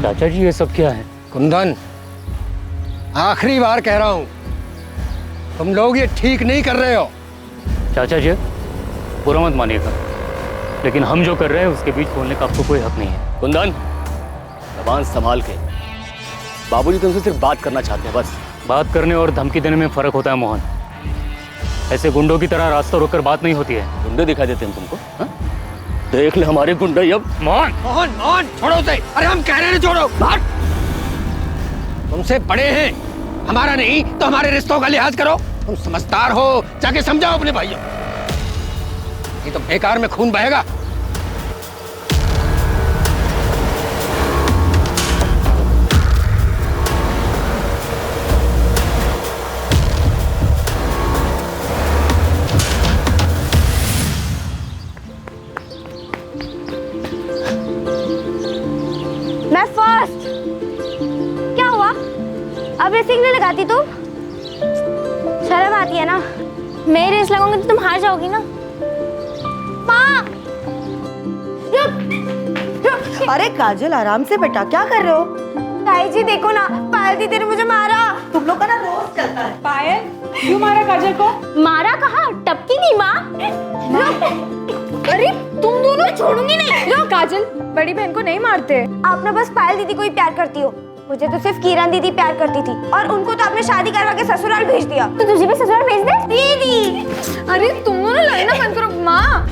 चाचा जी ये सब क्या है? कुंदन, आखिरी बार कह रहा हूं, तुम लोग ये ठीक नहीं कर रहे हो। चाचा जी बुरा मत मानिएगा, लेकिन हम जो कर रहे हैं उसके बीच बोलने का आपको कोई हक नहीं है। कुंदन, जबान संभाल के। बाबूजी तुमसे सिर्फ बात करना चाहते हैं बस। बात करने और धमकी देने में फर्क होता है मोहन। ऐसे गुंडों की तरह रास्ता रोककर बात नहीं होती है। गुंडे दिखाई देते हैं तुमको? हा? देख ले हमारे गुंडे अब। मोहन मोहन मोहन छोड़ो उसे। अरे हम कह रहे हैं छोड़ो। भाग। तुमसे बड़े हैं, हमारा नहीं तो हमारे रिश्तों का लिहाज करो। तुम समझदार हो, जाके समझाओ अपने भाइयों। ये तो बेकार में खून बहेगा। मैं फर्स्ट। क्या हुआ? अब रेसिंग नहीं लगाती तुम? शर्म आती है ना? मैं रेस लगाऊंगी तो तुम हार जाओगी ना? माँ! अरे काजल, आराम से बेटा, क्या कर रहे हो? ताई जी देखो ना, पायल दीदी ने मुझे मारा। तुम लोग का ना रोज चलता है। पायल, क्यों मारा काजल को? मारा कहाँ? टपकी नहीं माँ। अरे तुम दोनों छोड़ूंगी नहीं। लो काजल, बड़ी बहन को नहीं मारते। आप ना बस पायल दीदी को ही प्यार करती हो। मुझे तो सिर्फ किरण दीदी प्यार करती थी, और उनको तो आपने शादी करवा के ससुराल भेज दिया। तो तुझे भी ससुराल भेज दे दीदी। अरे तुम दोनों लड़ना बंद करो। माँ,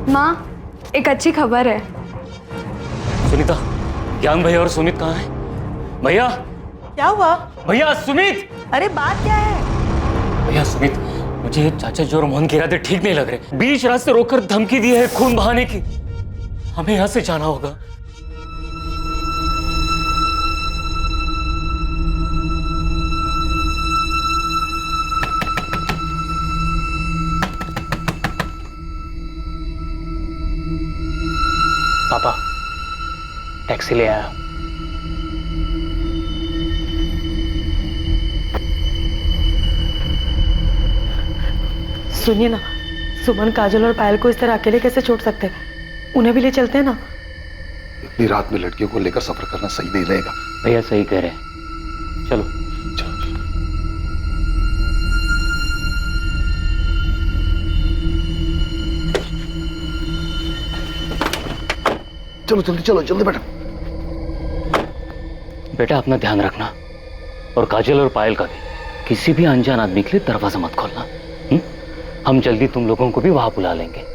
माँ, एक अच्छी खबर है। सुनीता, ज्ञान भैया और सुमित कहाँ है? भैया, क्या हुआ? भैया सुमित, अरे बात क्या है? भैया सुमित, मुझे चाचा जी और मोहन के इरादे ठीक नहीं लग रहे। बीच रास्ते रोककर धमकी दी है खून बहाने की। हमें यहाँ से जाना होगा। पापा, टैक्सी ले आया। सुनिए ना, सुमन, काजल और पायल को इस तरह अकेले कैसे छोड़ सकते हैं? उन्हें भी ले चलते हैं ना। इतनी रात में लड़कियों को लेकर सफर करना सही नहीं रहेगा। भैया सही कह रहे हैं, चलो। चलो जल्दी चलो, जल्दी बैठो। बेटा अपना ध्यान रखना, और काजल और पायल का भी। किसी भी अनजान आदमी के लिए दरवाजा मत खोलना। हम जल्दी तुम लोगों को भी वहां बुला लेंगे।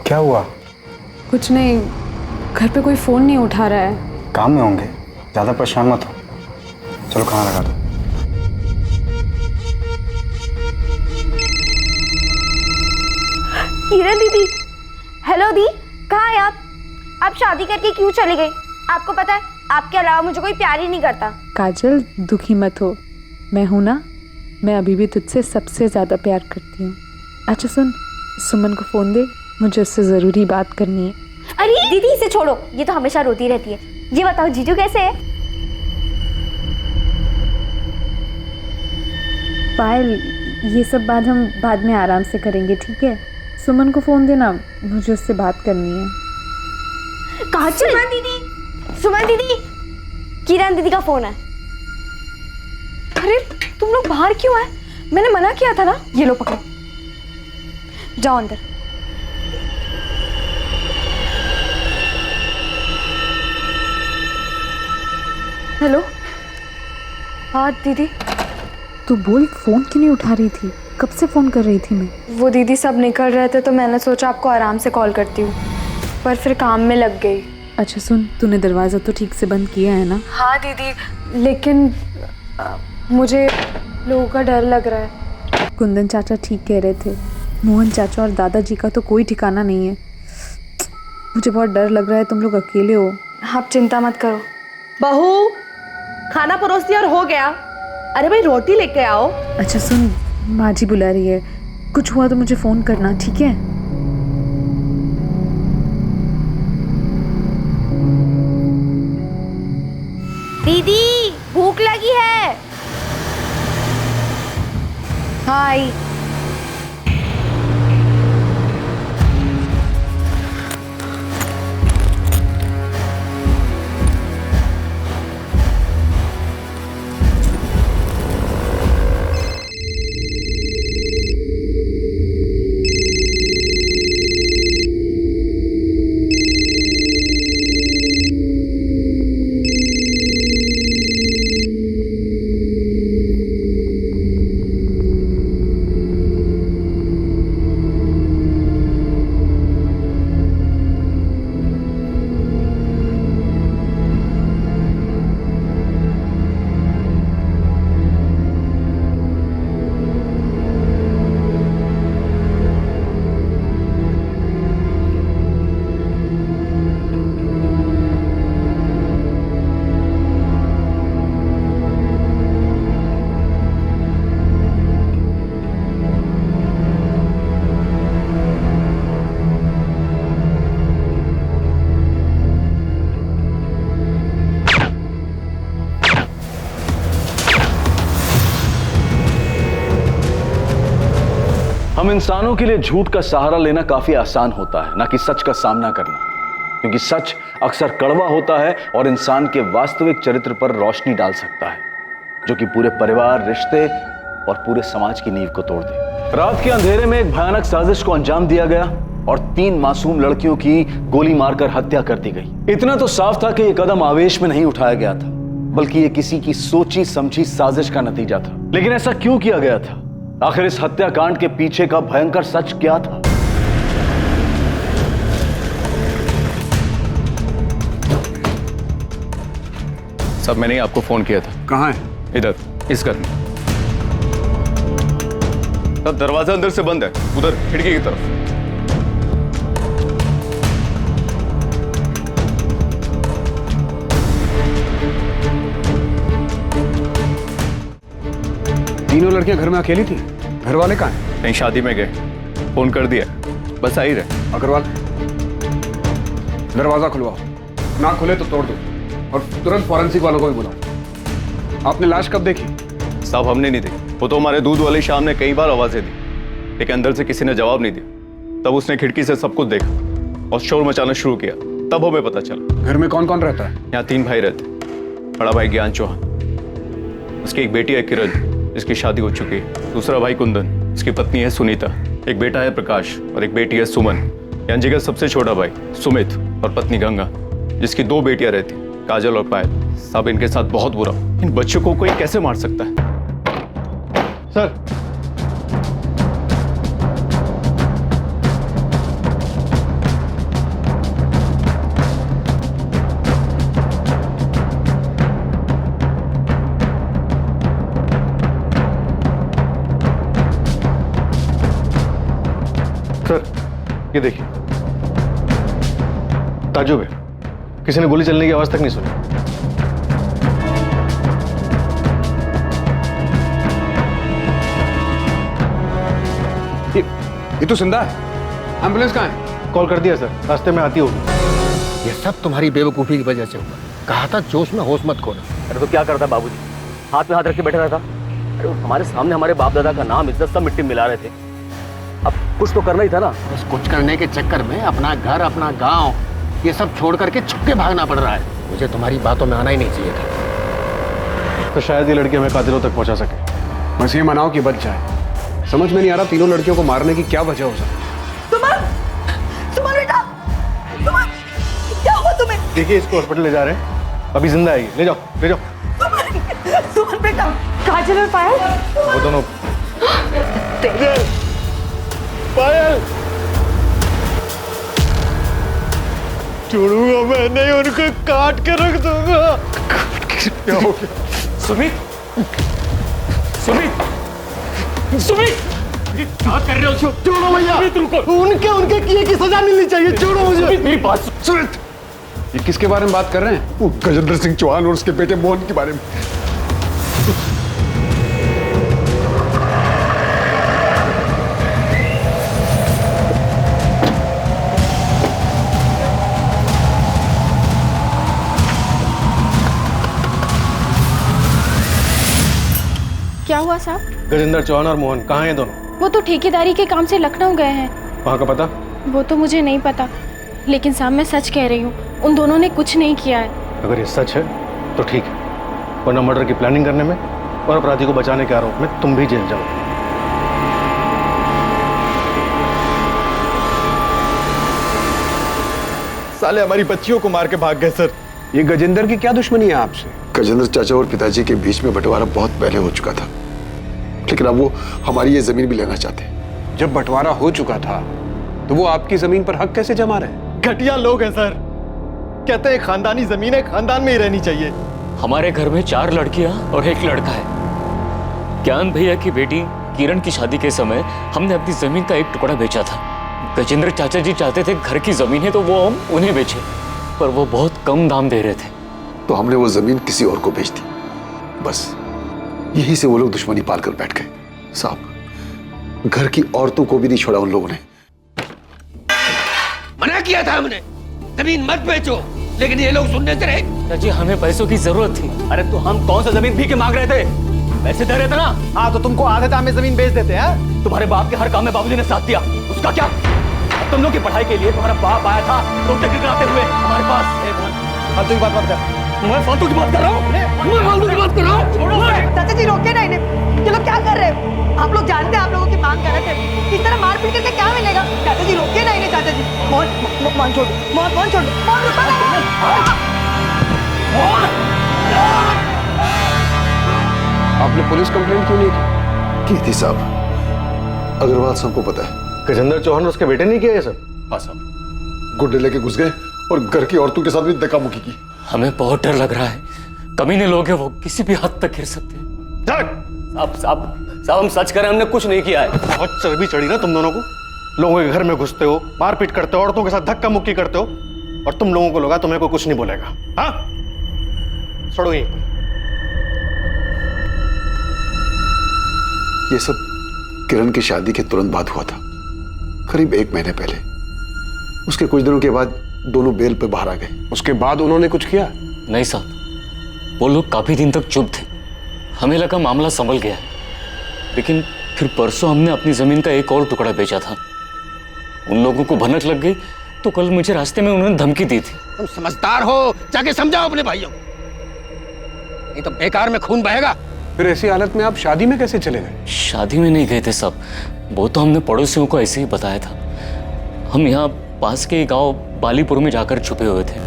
क्या हुआ? कुछ नहीं, घर पे कोई फोन नहीं उठा रहा है। काम में होंगे, ज्यादा परेशान मत हो। चलो खाना लगा दो। किरण दीदी, हेलो दी, कहाँ है आप? आप शादी करके क्यों चले गए? आपको पता है, आपके अलावा मुझे कोई प्यार ही नहीं करता। काजल, दुखी मत हो, मैं हूं ना। मैं अभी भी तुझसे सबसे ज्यादा प्यार करती हूँ। अच्छा सुन, सुमन को फोन दे, मुझे उससे जरूरी बात करनी है। अरे दीदी इसे छोड़ो, ये तो हमेशा रोती रहती है। ये बताओ जीजू कैसे है? पायल, ये सब बात हम बाद में आराम से करेंगे, ठीक है? सुमन को फोन देना, मुझे उससे बात करनी है। काजल, सुमन दीदी, किरण दीदी का फोन है। अरे तुम लोग बाहर क्यों आए? मैंने मना किया था ना। ये लो पकड़ो, जाओ अंदर। हेलो। हाँ दीदी। तू बोल, फोन क्यों नहीं उठा रही थी? कब से फोन कर रही थी मैं? वो दीदी सब निकल रहे थे तो मैंने सोचा आपको आराम से कॉल करती हूँ, पर फिर काम में लग गई। अच्छा सुन, तूने दरवाज़ा तो ठीक से बंद किया है ना? हाँ दीदी, लेकिन मुझे लोगों का डर लग रहा है। कुंदन चाचा ठीक कह रहे थे, मोहन चाचा और दादाजी का तो कोई ठिकाना नहीं है। मुझे बहुत डर लग रहा है, तुम लोग अकेले हो। आप चिंता मत करो। बहू, खाना परोस दिया और हो गया। अरे भाई रोटी लेके आओ। अच्छा सुन, माँ जी बुला रही है, कुछ हुआ तो मुझे फ़ोन करना, ठीक है? दीदी भूख लगी है। हाय। हम इंसानों के लिए झूठ का सहारा लेना काफी आसान होता है, ना कि सच का सामना करना, क्योंकि सच अक्सर कड़वा होता है और इंसान के वास्तविक चरित्र पर रोशनी डाल सकता है, जो कि पूरे परिवार, रिश्ते और पूरे समाज की नींव को तोड़ दे। रात के अंधेरे में एक भयानक साजिश को अंजाम दिया गया और 3 मासूम लड़कियों की गोली मारकर हत्या कर दी गई। इतना तो साफ था कि यह कदम आवेश में नहीं उठाया गया था, बल्कि यह किसी की सोची समझी साजिश का नतीजा था। लेकिन ऐसा क्यों किया गया था? आखिर इस हत्याकांड के पीछे का भयंकर सच क्या था? सब मैंने ही आपको फोन किया था। कहाँ है? इधर, इस घर में। सब दरवाजा अंदर से बंद है, उधर खिड़की की तरफ। तीनों लड़कियां घर में अकेली थी? घर वाले कहाँ हैं? कहीं शादी में गए, फोन कर दिया, बस आ ही रहे। अग्रवाल, दरवाजा खुलवाओ, ना खुले तो तोड़ दो और तुरंत फॉरेंसिक वालों को भी बुलाओ। आपने लाश कब देखी? साहब हमने नहीं देखी, वो तो हमारे दूध वाले शाम ने कई बार आवाजें दी, लेकिन अंदर से किसी ने जवाब नहीं दिया। तब उसने खिड़की से सब कुछ देखा और शोर मचाना शुरू किया, तब हमें पता चला। घर में कौन कौन रहता है? यहाँ 3 भाई रहते, बड़ा भाई ज्ञान चौहान, उसकी एक बेटी है किरण जिसकी शादी हो चुकी है, दूसरा भाई कुंदन, उसकी पत्नी है सुनीता, एक बेटा है प्रकाश और एक बेटी है सुमन। यांजी का सबसे छोटा भाई सुमित और पत्नी गंगा, जिसकी 2 बेटियां रहती, काजल और पायल। साहब इनके साथ बहुत बुरा, इन बच्चों को कोई कैसे मार सकता है? सर, सर ये देखिए, ताजुब है, किसी ने गोली चलने की आवाज तक नहीं सुनी। ये तो जिंदा है। एम्बुलेंस कहाँ है? कॉल कर दिया सर, रास्ते में आती होगी। ये सब तुम्हारी बेवकूफी की वजह से हुआ। कहा था जोश में होश मत खोना। अरे तो क्या करता बाबूजी, हाथ में हाथ रख के बैठा रहता? अरे हमारे सामने हमारे बाप दादा का नाम, इज्जत सब मिट्टी में मिला रहे थे, अब कुछ तो करना ही था ना। बस कुछ करने के चक्कर में अपना घर, अपना गांव, ये सब छोड़ करके छुपके भागना पड़ रहा है। मुझे तुम्हारी बातों में आना ही नहीं चाहिए था। तो शायद ये लड़की हमें कातिलों तक पहुंचा सके। बस ये मनाओ कि बच जाए। समझ में नहीं आ रहा तीनों लड़कियों को मारने की क्या वजह हो सकती। सुमन बेटा, सुमन, क्या हुआ तुम्हें? देखिए इसको हॉस्पिटल ले जा रहे हैं, अभी जिंदा है ये, ले जाओ ले जाओ। सुमन बेटा, काजल और पायल, वो दोनों। पायल छोड़ूंगा मैं नहीं, उनको काट के रख दूंगा। क्या हो गया? सुमित, सुमित, सुमित। क्या कर रहे हो? छोड़ो भैया, उनके उनके किए की सजा मिलनी चाहिए। छोड़ो मुझे। मेरी बात सुन। ये किसके बारे में बात कर रहे हैं? वो गजेंद्र सिंह चौहान और उसके बेटे मोहन के बारे में। क्या हुआ साहब? गजेंद्र चौहान और मोहन कहाँ हैं दोनों? वो तो ठेकेदारी के काम से लखनऊ गए हैं। वहाँ का पता? वो तो मुझे नहीं पता, लेकिन साहब मैं सच कह रही हूँ, उन दोनों ने कुछ नहीं किया है। अगर ये सच है तो ठीक है, वरना मर्डर की प्लानिंग करने में और अपराधी को बचाने के आरोप में तुम भी जेल जाओ। साले हमारी बच्चियों को मार के भाग गए सर। ये गजेंद्र की क्या दुश्मनी है आपसे? गजेंद्र चाचा और पिताजी के बीच में बंटवारा बहुत पहले हो चुका था, लेकिन अब वो हमारी ये जमीन भी लेना चाहते हैं। जब बंटवारा हो चुका था तो वो आपकी जमीन पर हक कैसे जमा रहे? घटिया लोग हैं सर, कहते हैं खानदानी जमीन है, खानदान में ही रहनी चाहिए। हमारे घर में 4 लड़कियां और 1 लड़का है। ज्ञान भैया की बेटी किरण की शादी के समय हमने अपनी जमीन का 1 टुकड़ा बेचा था। गजेंद्र चाचा जी चाहते थे घर की जमीन है तो वो हम उन्हें बेचे, पर वो बहुत कम दाम दे रहे थे, तो हमने वो जमीन किसी और को बेच दी। बस यही से वो लोग दुश्मनी पाल कर बैठ गए। साहब, घर की औरतों को भी नहीं छोड़ा उन लोगों ने। मना किया था हमने, जमीन मत बेचो, लेकिन ये लोग सुनने से रहे। चाची हमें पैसों की जरूरत थी। अरे तो हम कौन सा जमीन भीख के मांग रहे थे? पैसे दे रहे थे ना। हाँ तो तुमको आधे दाम में जमीन बेच देते हैं। तुम्हारे बाप के हर काम में बाबूजी ने साथ दिया, उसका क्या? तुम लोग की पढ़ाई के लिए तुम्हारा बाप आया था रोते गिड़गिड़ाते हुए हमारे पास। फालतू की बात मत कर। मैं फालतू की बात कर रहा हूँ, मैं फालतू की बात कर रहा हूँ। चाचा जी रोके ना इन्हें, ये लोग क्या कर रहे हैं? आप लोग जानते हैं आप लोगों की मांग कर रहे थे, इस तरह मार पीट करके क्या मिलेगा? चाचा जी रोके ना इन्हें। चाचा जी मोहन छोड़, मोहन छोड़, मोहन रुको ना। आपने पुलिस कंप्लेंट क्यों नहीं की थी? साहब, अग्रवाल सबको पता है। गजेंद्र चौहान और उसके बेटे नहीं किया ये सब? हाँ साहब, गुंडे लेके घुस गए और घर की औरतों के साथ भी धक्का मुक्की की। हमें बहुत डर लग रहा है, कमीने लोग हैं, वो किसी भी हद तक गिर सकते हैं। साहब हम सच करें, हमने कुछ नहीं किया है। बहुत चर्बी चढ़ी ना तुम दोनों को। लोगों के घर में घुसते हो, मारपीट करते हो, औरतों के साथ धक्का मुक्की करते हो, और तुम लोगों को लगा तुम्हें कोई कुछ नहीं बोलेगा। हाँ छोड़ो यहीं पर। ये सब किरण की शादी के तुरंत बाद हुआ था, करीब 1 महीने पहले। उसके कुछ दिनों के बाद दोनों बेल पे बाहर आ गए। उसके बाद उन्होंने कुछ किया? नहीं साहब, वो लोग काफी दिन तक चुप थे। हमें लगा मामला संभल गया है, लेकिन फिर परसों हमने अपनी जमीन का 1 और टुकड़ा बेचा था। उन लोगों को भनक लग गई तो कल मुझे रास्ते में उन्होंने धमकी दी थी। तुम समझदार हो, जाके समझाओ अपने भाइयों, नहीं तो बेकार में खून बहेगा। फिर ऐसी हालत में आप शादी में कैसे चले गए? शादी में नहीं गए थे साहब, वो तो हमने पड़ोसियों को ऐसे ही बताया था। हम यहाँ पास के गांव बालीपुर में जाकर छुपे हुए थे।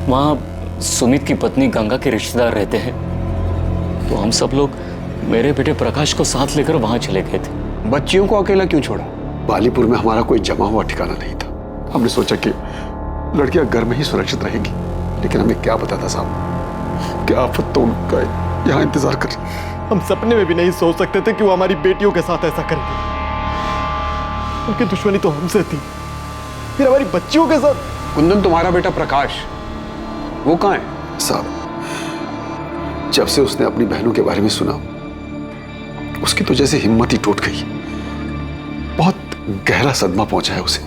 वहाँ सुमित की पत्नी गंगा के रिश्तेदार रहते हैं, तो हम सब लोग मेरे बेटे प्रकाश को साथ लेकर वहाँ चले गए थे। बच्चियों को अकेला क्यों छोड़ा? बालीपुर में हमारा कोई जमा हुआ ठिकाना नहीं था। हमने सोचा कि लड़कियां घर में ही सुरक्षित रहेंगी, लेकिन हमें क्या पता था साहब कि आफत तो उनका यहाँ इंतजार कर। हम सपने में भी नहीं सोच सकते थे कि वो हमारी बेटियों के साथ ऐसा करेंगे। उनकी दुश्मनी तो हमसे थी, फिर हमारी बच्चियों के साथ। कुंदन, तुम्हारा बेटा प्रकाश वो कहाँ है? साहब, जब से उसने अपनी बहनों के बारे में सुना, उसकी तो जैसे हिम्मत ही टूट गई। बहुत गहरा सदमा पहुंचा है उसे।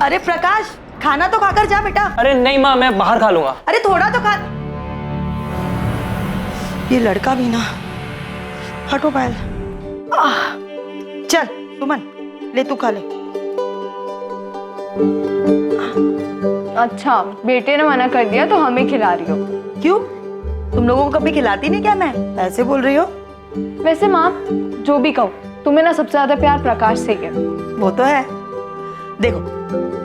अरे प्रकाश, खाना तो खाकर जा बेटा। अरे नहीं माँ, मैं बाहर खा लूंगा। अरे थोड़ा तो खा। ये लड़का भी ना। हटो पायल। चल सुमन, ले तू खा ले। अच्छा, बेटे ने मना कर दिया तो हमें खिला रही हो? क्यों, तुम लोगों को कभी खिलाती नहीं क्या? मैं ऐसे बोल रही हो? वैसे माँ, जो भी कहो, तुम्हें ना सबसे ज्यादा प्यार प्रकाश से है। वो तो है। देखो,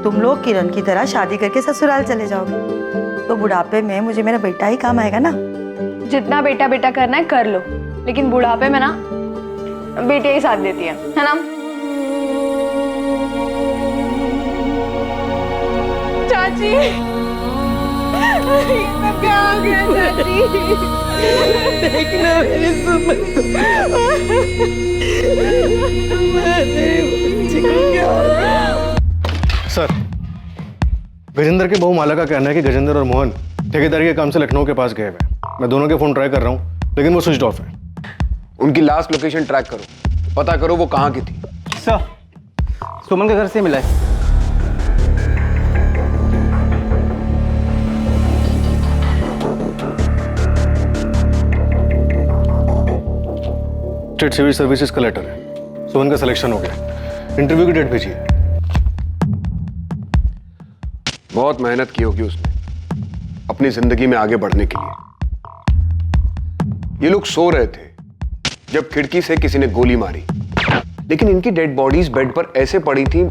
तुम लोग किरण की तरह शादी करके ससुराल चले जाओगे तो बुढ़ापे में मुझे मेरा बेटा ही काम आएगा ना। जितना बेटा बेटा करना है कर लो, लेकिन बुढ़ापे में ना बेटियां ही साथ देती है ना? चाची क्या हो गया चाची? देखना मेरी सुमन क्या हो गया? सर, गजेंद्र के बहू माला का कहना है कि गजेंद्र और मोहन ठेकेदारी के काम से लखनऊ के पास गए हुए। मैं दोनों के फोन ट्राई कर रहा हूँ लेकिन वो स्विच ऑफ है। उनकी लास्ट लोकेशन ट्रैक करो, पता करो वो कहाँ की थी। सर, सुमन के घर से मिला है। स्टेट सिविल सर्विसेज का लेटर है। सुमन का सिलेक्शन हो गया। इंटरव्यू की डेट भेजिए। बहुत मेहनत की होगी उसने अपनी जिंदगी में आगे बढ़ने के लिए। ये लोग सो रहे थे जब खिड़की से किसी ने गोली मारी, लेकिन इनकी डेड बॉडीज बेड पर ऐसे पड़ी थी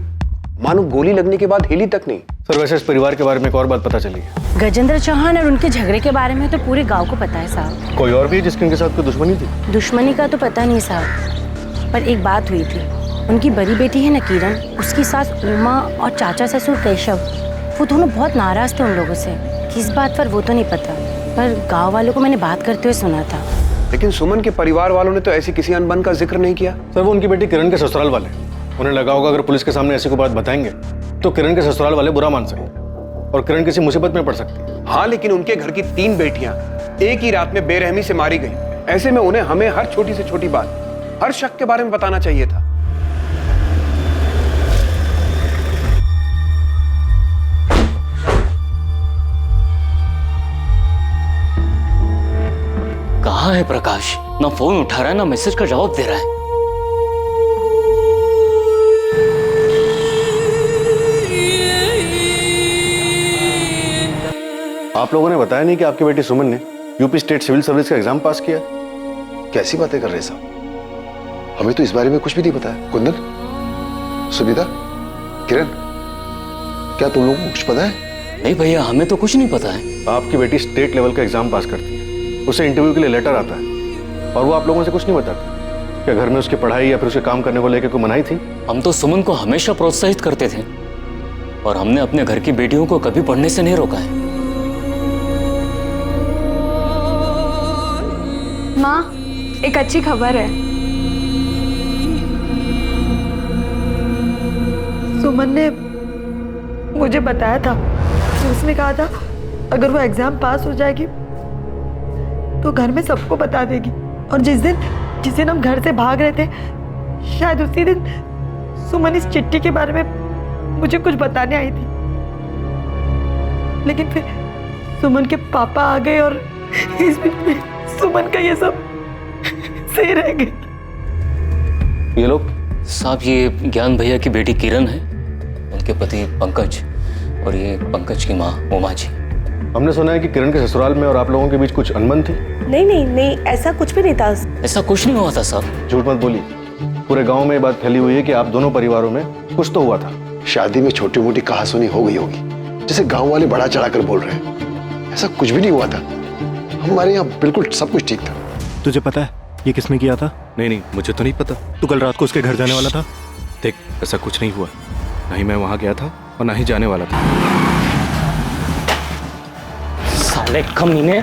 मानो गोली लगने के बाद हिली तक नहीं। सर, वैसे इस परिवार के बारे में एक और बात पता चली है। गजेंद्र चौहान और उनके झगड़े के बारे में तो पूरे गांव को पता है साहब। कोई और भी जिसकी उनके साथ कोई दुश्मनी थी? दुश्मनी का तो पता नहीं साहब, पर एक बात हुई थी। उनकी बड़ी बेटी है ना किरण, उसकी सास उमा और चाचा ससुर केशव, वो दोनों बहुत नाराज थे उन लोगों से। किस बात पर वो तो नहीं पता, पर गांव वालों को मैंने बात करते हुए सुना था। लेकिन सुमन के परिवार वालों ने तो ऐसी किसी अनबन का जिक्र नहीं किया। सर, वो उनकी बेटी किरण के ससुराल वाले, उन्हें लगा होगा अगर पुलिस के सामने ऐसी कोई बात बताएंगे तो किरण के ससुराल वाले बुरा मान सकते हैं और किरण किसी मुसीबत में पड़ सकती है। हाँ, लेकिन उनके घर की 3 बेटियां एक ही रात में बेरहमी से मारी गई। ऐसे में उन्हें हमें हर छोटी से छोटी बात, हर शक के बारे में बताना चाहिए था। कहाँ है प्रकाश? ना फोन उठा रहा है ना मैसेज का जवाब दे रहा है। आप लोगों ने बताया नहीं कि आपकी बेटी सुमन ने यूपी स्टेट सिविल सर्विस का एग्जाम पास किया? कैसी बातें कर रहे साहब, हमें तो इस बारे में कुछ भी नहीं पता है। कुंदन, सुनीता, किरण, क्या तुम लोगों को कुछ पता है? नहीं भैया, हमें तो कुछ नहीं पता है। आपकी बेटी स्टेट लेवल का एग्जाम पास करती है, उसे इंटरव्यू के लिए लेटर आता है और वो आप लोगों से कुछ नहीं बताती। क्या घर में उसकी पढ़ाई या फिर उसके काम करने को लेकर कोई मनाही थी? हम तो सुमन को हमेशा प्रोत्साहित करते थे और हमने अपने घर की बेटियों को कभी पढ़ने से नहीं रोका है। माँ, एक अच्छी खबर है। सुमन ने मुझे बताया था, उसने कहा था अगर वो एग्जाम पास हो जाएगी तो घर में सबको बता देगी। और जिस दिन हम घर से भाग रहे थे, शायद उसी दिन सुमन इस चिट्ठी के बारे में मुझे कुछ बताने आई थी। लेकिन फिर सुमन के पापा आ गए और इस बीच में सुमन का ये सब सही रह गया। ये लोग साहब, ये ज्ञान भैया की बेटी किरण है, उनके पति पंकज और ये पंकज की माँ उमा जी। हमने सुना है कि किरण के ससुराल में और आप लोगों के बीच कुछ अनबन थी। नहीं, ऐसा कुछ भी नहीं था। ऐसा कुछ नहीं हुआ था साहब। झूठ मत बोलिए, पूरे गांव में ये बात फैली हुई है कि आप दोनों परिवारों में कुछ तो हुआ था। शादी में छोटी मोटी कहासुनी हो गई होगी, जैसे गांव वाले बढ़ा चढ़ाकर बोल रहे हैं। ऐसा कुछ भी नहीं हुआ था, हमारे यहाँ बिल्कुल सब कुछ ठीक था। तुझे पता है ये किसने किया था? नहीं, मुझे तो नहीं पता। तू कल रात को उसके घर जाने वाला था? देख, ऐसा कुछ नहीं हुआ, ना ही मैं वहां गया था और ना ही जाने वाला था। साले कमीने,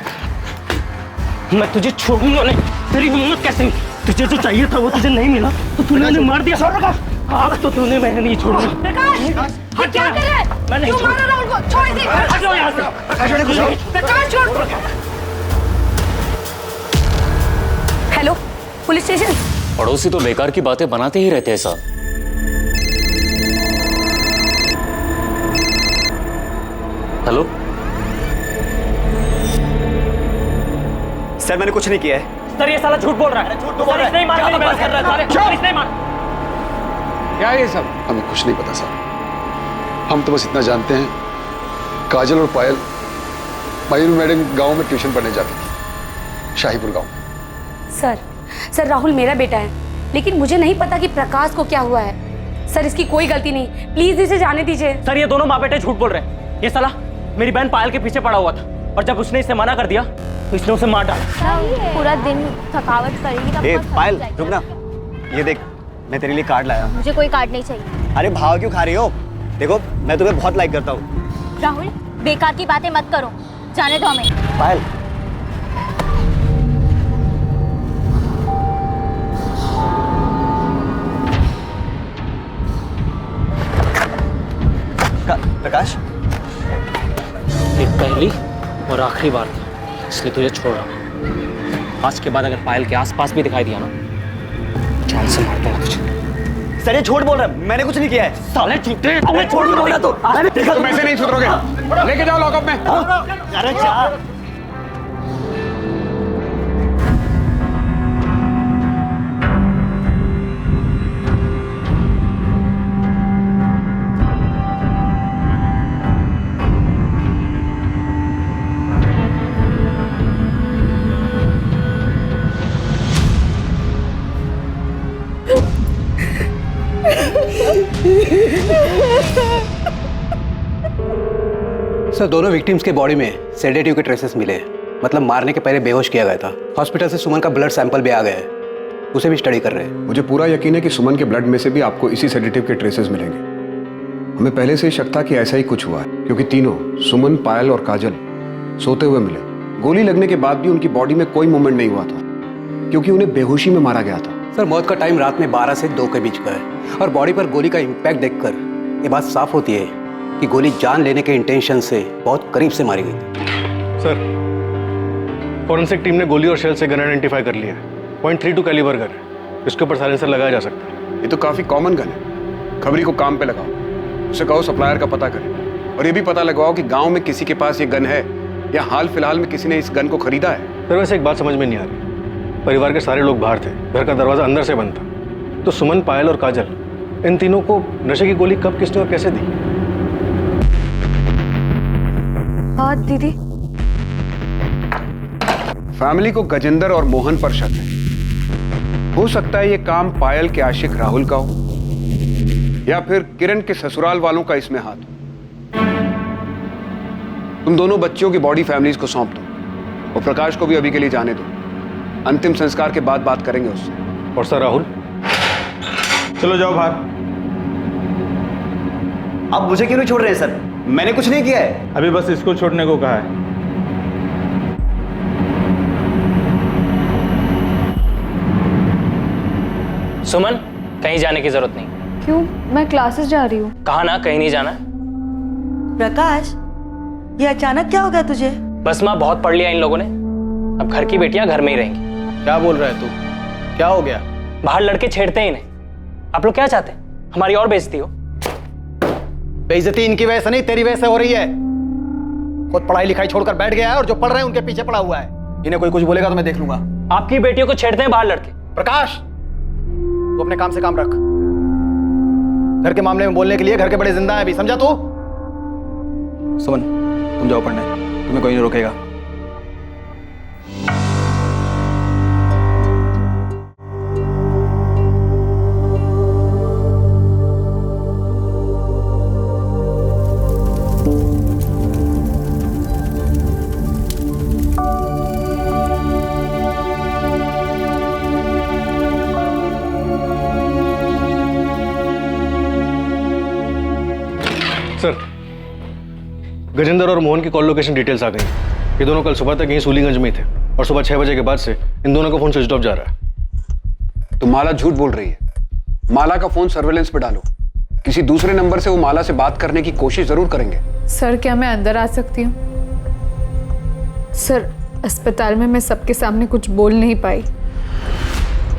मैं तुझे छोड़ूंगा नहीं। तेरी हिम्मत कैसे? तुझे जो चाहिए था वो तुझे नहीं मिला तो तूने उन्हें मार दिया। अब तो तूने, मैं नहीं छोड़ूंगा। प्रकाश, क्या कर रहा है? मैं नहीं क्यों मार रहा है उनको? छोड़ दे। हटो यहाँ से। प्रकाश, छोड़। Hello, police station. पड़ोसी तो बेकार की बातें बनाते ही रहते हैं साहब। हेलो सर, मैंने कुछ नहीं किया है। सर, ये साला झूठ बोल रहा है। झूठ बोल रहा है। नहीं मार, मेरी कर रहा है। साले नहीं मार। क्या ये सब? हमें कुछ नहीं पता साहब, हम तो बस इतना जानते हैं काजल और पायल मयूर मैडम गांव में ट्यूशन पढ़ने जाती थी, शाहीपुर गांव। सर, राहुल मेरा बेटा है, लेकिन मुझे नहीं पता कि प्रकाश को क्या हुआ है। सर, इसकी कोई गलती नहीं, प्लीज इसे जाने दीजिए। सर, ये दोनों माँ बेटे झूठ बोल रहे हैं। ये साला मेरी बहन पायल के पीछे पड़ा हुआ था और जब उसने इसे मना कर दिया तो इसने उसे मार डाला। पूरा दिन थकावट करेगी। पायल, रुक ना। ये देख, मैं तेरे लिए कार्ड लाया। मुझे कोई कार्ड नहीं चाहिए। अरे भाव क्यों खा रही हो? देखो, मैं तुम्हें बहुत लाइक करता हूँ। राहुल, बेकार की बातें मत करो, जाने दो हमें। पायल, प्रकाश, ये पहली और आखिरी बार था, इसलिए तुझे छोड़ रहा हूँ। आज के बाद अगर पायल के आसपास भी दिखाई दिया ना, जान से मार दूंगा तुझे। सर ये झूठ बोल रहा है, मैंने कुछ नहीं किया है। साले झूठे। अरे छोड़ बोल रहा तो। अरे देखा तुम ऐसे नहीं सुधरोगे। लेके जाओ लॉकअप में। अरे जा। सर, दोनों विक्टिम्स के बॉडी में सेडेटिव के ट्रेसेस मिले हैं, मतलब मारने के पहले बेहोश किया गया था। हॉस्पिटल से सुमन का ब्लड सैंपल भी आ गया है, उसे भी स्टडी कर रहे हैं। मुझे पूरा यकीन है कि सुमन के ब्लड में से भी आपको इसी सेडेटिव के ट्रेसेस मिलेंगे। हमें पहले से ही शक था कि ऐसा ही कुछ हुआ है, क्योंकि तीनों सुमन, पायल और काजल सोते हुए मिले। गोली लगने के बाद भी उनकी बॉडी में कोई मूवमेंट नहीं हुआ था, क्योंकि उन्हें बेहोशी में मारा गया था। सर, मौत का टाइम रात में 12 से 2 के बीच का है, और बॉडी पर गोली का इम्पैक्ट देखकर ये बात साफ होती है कि गोली जान लेने के इंटेंशन से बहुत करीब से मारी गई थी। सर, फॉरेंसिक टीम ने गोली और शेल से गन आइडेंटिफाई कर लिया है। .32 कैलिबर गन है, इसके ऊपर साइलेंसर लगाया जा सकता है। ये तो काफी कॉमन गन है। खबरी को काम पे लगाओ, उसे कहो सप्लायर का पता करे, और ये भी पता लगवाओ कि गांव में किसी के पास ये गन है या हाल फिलहाल में किसी ने इस गन को खरीदा है। सर, वैसे एक बात समझ में नहीं आ रही। परिवार के सारे लोग बाहर थे, घर का दरवाजा अंदर से बंद था, तो सुमन, पायल और काजल, इन तीनों को नशे की गोली कब, किसने और कैसे दी? हाँ दीदी। फैमिली को गजेंद्र और मोहन पर शक है। हो सकता है ये काम पायल के आशिक राहुल का हो, या फिर किरण के ससुराल वालों का इसमें हाथ हो। तुम दोनों बच्चियों की बॉडी फैमिलीज को सौंप दो, और प्रकाश को भी अभी के लिए जाने दो। अंतिम संस्कार के बाद बात करेंगे उससे। और सर राहुल, चलो जाओ बाहर। आप मुझे क्यों नहीं छोड़ रहे हैं सर? मैंने कुछ नहीं किया है। अभी बस इसको छोड़ने को कहा है। सुमन, कहीं जाने की जरूरत नहीं। क्यों? मैं क्लासेस जा रही हूँ। कहा ना कहीं नहीं जाना। प्रकाश, ये अचानक क्या हो गया तुझे? बस माँ, बहुत पढ़ लिया इन लोगों ने, अब घर की बेटियां घर में ही रहेंगी। क्या बोल रहा है तू? क्या हो गया? बाहर लड़के छेड़ते हैं इन्हें। आप लोग क्या चाहते हैं, हमारी और बेइज्जती हो? बेइज्जती इनकी वजह से नहीं, तेरी वजह से हो रही है। खुद पढ़ाई लिखाई छोड़कर बैठ गया है और जो पढ़ रहे हैं उनके पीछे पड़ा हुआ है। इन्हें कोई कुछ बोलेगा तो मैं देख लूंगा। आपकी बेटियों को छेड़ते हैं बाहर लड़के। प्रकाश, तू अपने काम से काम रख। घर के मामले में बोलने के लिए घर के बड़े जिंदा हैं अभी, समझा तू? सुमन, तुम जाओ पढ़ने, तुम्हें कोई नहीं रोकेगा। सर, गजेंद्र और मोहन की कॉल लोकेशन डिटेल्स आ गई। ये दोनों कल सुबह तक यहीं सूलीगंज में ही थे, और सुबह 6 बजे के बाद से इन दोनों का फोन स्विच ऑफ जा रहा है। तो माला झूठ बोल रही है। माला का फोन सर्वेलेंस पे डालो, किसी दूसरे नंबर से वो माला से बात करने की कोशिश जरूर करेंगे। सर, क्या मैं अंदर आ सकती हूँ? सर, अस्पताल में मैं सबके सामने कुछ बोल नहीं पाई,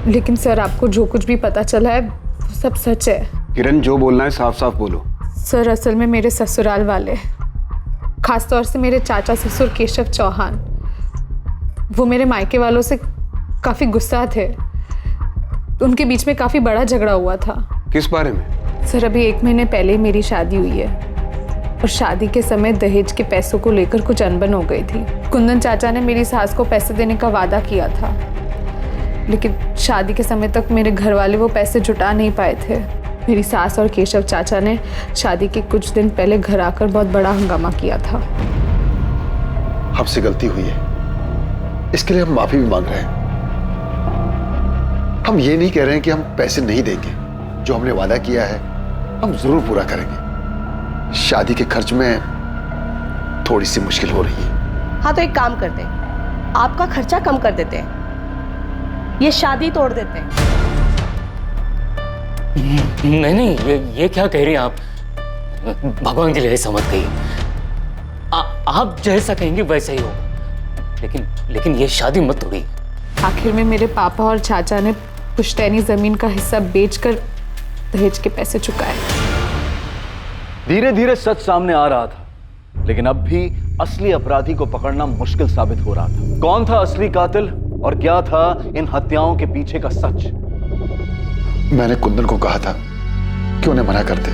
लेकिन सर आपको जो कुछ भी पता चला है वो सब सच है। किरण, जो बोलना है साफ साफ बोलो। सर, असल में मेरे ससुराल वाले, खासतौर से मेरे चाचा ससुर केशव चौहान, वो मेरे मायके वालों से काफ़ी गुस्सा थे। उनके बीच में काफ़ी बड़ा झगड़ा हुआ था। किस बारे में? सर, अभी 1 महीने पहले ही मेरी शादी हुई है, और शादी के समय दहेज के पैसों को लेकर कुछ अनबन हो गई थी। कुंदन चाचा ने मेरी सास को पैसे देने का वादा किया था, लेकिन शादी के समय तक मेरे घर वाले वो पैसे जुटा नहीं पाए थे। मेरी सास और केशव चाचा ने शादी के कुछ दिन पहले घर आकर बहुत बड़ा हंगामा किया था। हमसे गलती हुई है, इसके लिए हम माफी भी मांग रहे हैं। हम ये नहीं कह रहे हैं कि हम पैसे नहीं देंगे, जो हमने वादा किया है हम जरूर पूरा करेंगे। शादी के खर्च में थोड़ी सी मुश्किल हो रही है। हाँ तो एक काम करते हैं, आपका खर्चा कम कर देते हैं, ये शादी तोड़ देते हैं। नहीं नहीं, ये क्या कह रही हैं आप? भगवान के लिए ऐसा मत कहिए। आप जैसा कहेंगे वैसा ही हो, लेकिन ये शादी मत तोड़िए। आखिर में मेरे पापा और चाचा ने पुश्तैनी जमीन का हिस्सा बेचकर दहेज के पैसे चुकाए। धीरे धीरे सच सामने आ रहा था, लेकिन अब भी असली अपराधी को पकड़ना मुश्किल साबित हो रहा था। कौन था असली कातिल और क्या था इन हत्याओं के पीछे का सच? मैंने कुंदन को कहा था कि उन्हें मना कर दे।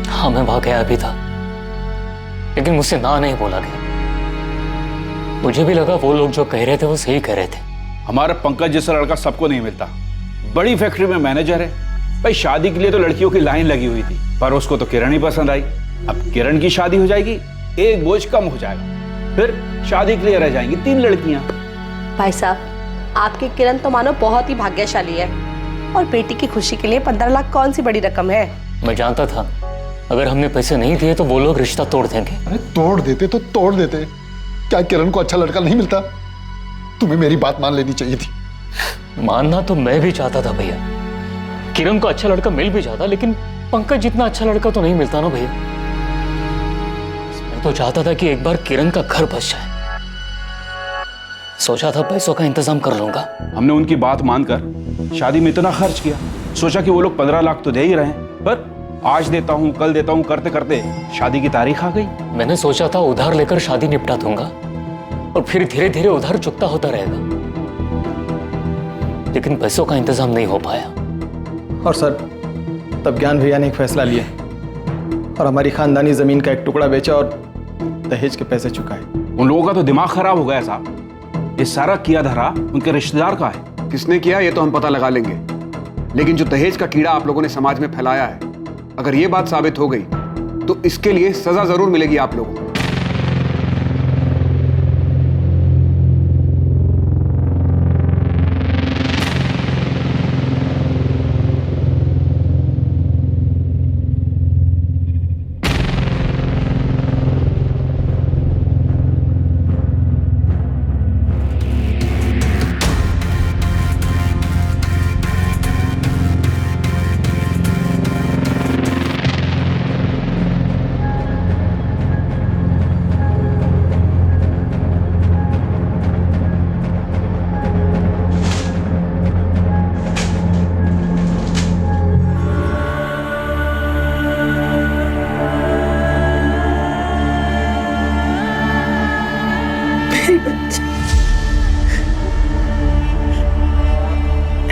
हाँ, मैं वहां गया भी था, लेकिन मुझसे ना नहीं बोला गया। मुझे भी लगा वो लोग जो कह रहे थे वो सही कह रहे थे। हमारा पंकज जैसा लड़का सबको नहीं मिलता। बड़ी फैक्ट्री में मैनेजर है भाई। शादी के लिए तो लड़कियों की लाइन लगी हुई थी, पर उसको तो किरण ही पसंद आई। अब किरण की शादी हो जाएगी, एक बोझ कम हो जाएगा, फिर शादी के लिए रह जाएंगी 3 लड़कियां। भाई साहब, आपकी किरण तो मानो बहुत ही भाग्यशाली है, और बेटी की खुशी के लिए 15 लाख कौन सी बड़ी रकम है। मैं जानता था अगर हमने पैसे नहीं दिए तो वो लोग रिश्ता तोड़ देंगे। अरे तोड़ देते तो तोड़ देते, क्या किरण को अच्छा लड़का नहीं मिलता? तुम्हें मेरी बात मान लेनी चाहिए थी। मानना तो मैं भी चाहता था भैया, किरण को अच्छा लड़का मिल भी जाता, लेकिन पंकज जितना अच्छा लड़का तो नहीं मिलता ना भैया। मैं तो चाहता था कि एक बार किरण का घर बस जाए। सोचा था पैसों का इंतजाम कर लूंगा। हमने उनकी बात मानकर शादी में इतना खर्च किया, सोचा कि वो लोग 15 लाख तो दे ही रहे हैं, पर आज देता हूं कल देता हूं करते करते शादी की तारीख आ गई। मैंने सोचा था उधार लेकर शादी निपटा दूंगा और फिर धीरे धीरे उधार चुकता होता रहेगा, लेकिन पैसों का इंतजाम नहीं हो पाया। और सर, तब ज्ञान भैया ने एक फैसला लिया और हमारी खानदानी जमीन का एक टुकड़ा बेचा और दहेज के पैसे चुकाए। उन लोगों का तो दिमाग खराब हो गया साहब। ये सारा किया धरा उनके रिश्तेदार का है। किसने किया ये तो हम पता लगा लेंगे, लेकिन जो दहेज का कीड़ा आप लोगों ने समाज में फैलाया है, अगर ये बात साबित हो गई तो इसके लिए सजा जरूर मिलेगी आप लोगों को।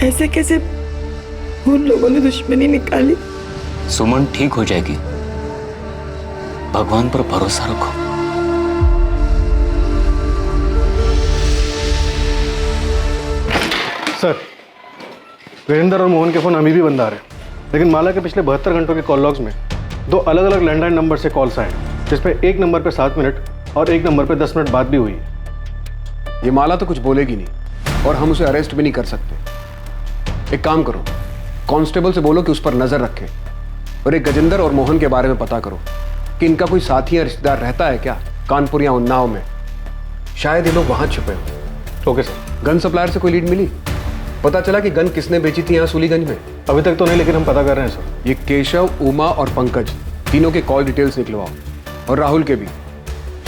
ऐसे कैसे उन लोगों ने दुश्मनी निकाली? सुमन ठीक हो जाएगी, भगवान पर भरोसा रखो। सर, वीरेंद्र और मोहन के फोन अभी भी बंद आ रहे हैं, लेकिन माला के पिछले 72 घंटों के कॉल लॉग्स में 2 अलग अलग लैंडलाइन नंबर से कॉल्स आए, जिसपे एक नंबर पे 7 मिनट और एक नंबर पे 10 मिनट बात भी हुई है। ये माला तो कुछ बोलेगी नहीं और हम उसे अरेस्ट भी नहीं कर सकते। एक काम करो, कांस्टेबल से बोलो कि उस पर नजर रखे, और एक गजेंद्र और मोहन के बारे में पता करो कि इनका कोई साथी या रिश्तेदार रहता है क्या कानपुर या उन्नाव में। शायद ये लोग वहां छुपे हो। Okay sir. गन सप्लायर से कोई लीड मिली? पता चला कि गन किसने बेची थी यहाँ सूलीगंज में? अभी तक तो नहीं, लेकिन हम पता कर रहे हैं सर। ये केशव, उमा और पंकज तीनों के कॉल डिटेल्स निकलवाओ, और राहुल के भी,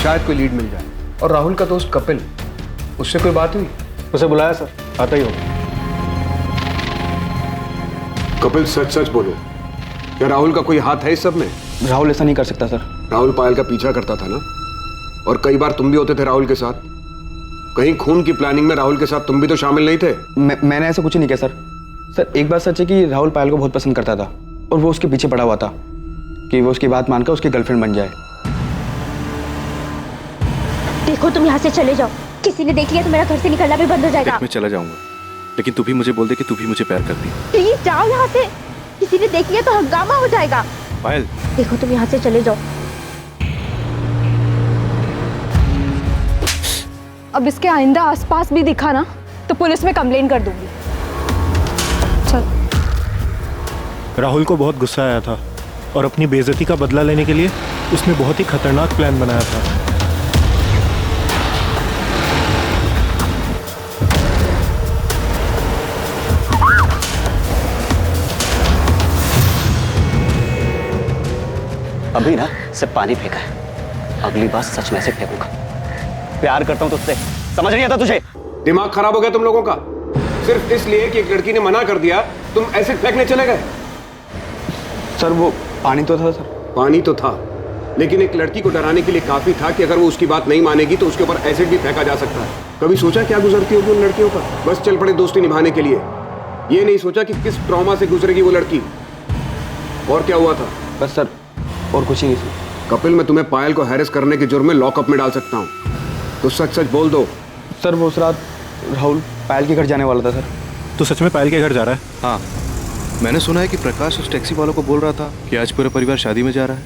शायद कोई लीड मिल जाए। और राहुल का दोस्त कपिल, उससे कोई बात हुई? उसे बुलाया सर, आता ही होगा। कपिल सच सच बोलो, क्या राहुल का कोई हाथ है इस सब में? राहुल ऐसा नहीं कर सकता सर। राहुल पायल का पीछा करता था ना, और कई बार तुम भी होते थे राहुल के साथ। कहीं खून की प्लानिंग में राहुल के साथ तुम भी तो शामिल नहीं थे? मैंने ऐसा कुछ नहीं किया सर। सर, एक बात सच है कि राहुल पायल को बहुत पसंद करता था, और वो उसके पीछे पड़ा हुआ था कि वो उसकी बात मानकर उसकी गर्लफ्रेंड बन जाए। देखो, तुम यहाँ से चले जाओ। किसी ने देख लिया तो मेरा घर से निकलना भी बंद हो जाएगा। मैं चला जाऊंगा, लेकिन तू भी मुझे बोल दे कि तू भी मुझे प्यार करती है। प्लीज जाओ यहाँ से, किसी ने देख लिया तो हंगामा हो जाएगा। पायल, देखो, तुम यहाँ से चले जाओ। अब इसके आइंदा आसपास भी दिखा ना तो पुलिस में कंप्लेन कर दूंगी। राहुल को बहुत गुस्सा आया था और अपनी बेइज्जती का बदला लेने के लिए उसने बहुत ही खतरनाक प्लान बनाया था। अभी ना सिर्फ पानी फेंका है, अगली बार सच में से फेंकूंगा। प्यार करता हूं तुझसे, समझ नहीं आता तुझे? दिमाग खराब हो गया तुम लोगों का? सिर्फ इसलिए कि एक लड़की ने मना कर दिया तुम एसिड फेंकने चले गए? सर वो पानी तो था सर। पानी तो था, लेकिन एक लड़की को डराने के लिए काफी था कि अगर वो उसकी बात नहीं मानेगी तो उसके ऊपर एसिड भी फेंका जा सकता है। कभी सोचा क्या गुजरती होगी उन लड़कियों पर? बस चल पड़े दोस्ती निभाने के लिए। ये नहीं सोचा कि किस ट्रॉमा से गुजरेगी वो लड़की। और क्या हुआ था? बस सर और कुछ ही नहीं सर। कपिल, मैं तुम्हें पायल को हैरेस करने के जुर्म में लॉकअप में डाल सकता हूँ, तो सच सच बोल दो। सर वो उस रात राहुल पायल के घर जाने वाला था सर। तो सच में पायल के घर जा रहा है? हाँ, मैंने सुना है कि प्रकाश उस टैक्सी वालों को बोल रहा था कि आज पूरा परिवार शादी में जा रहा है।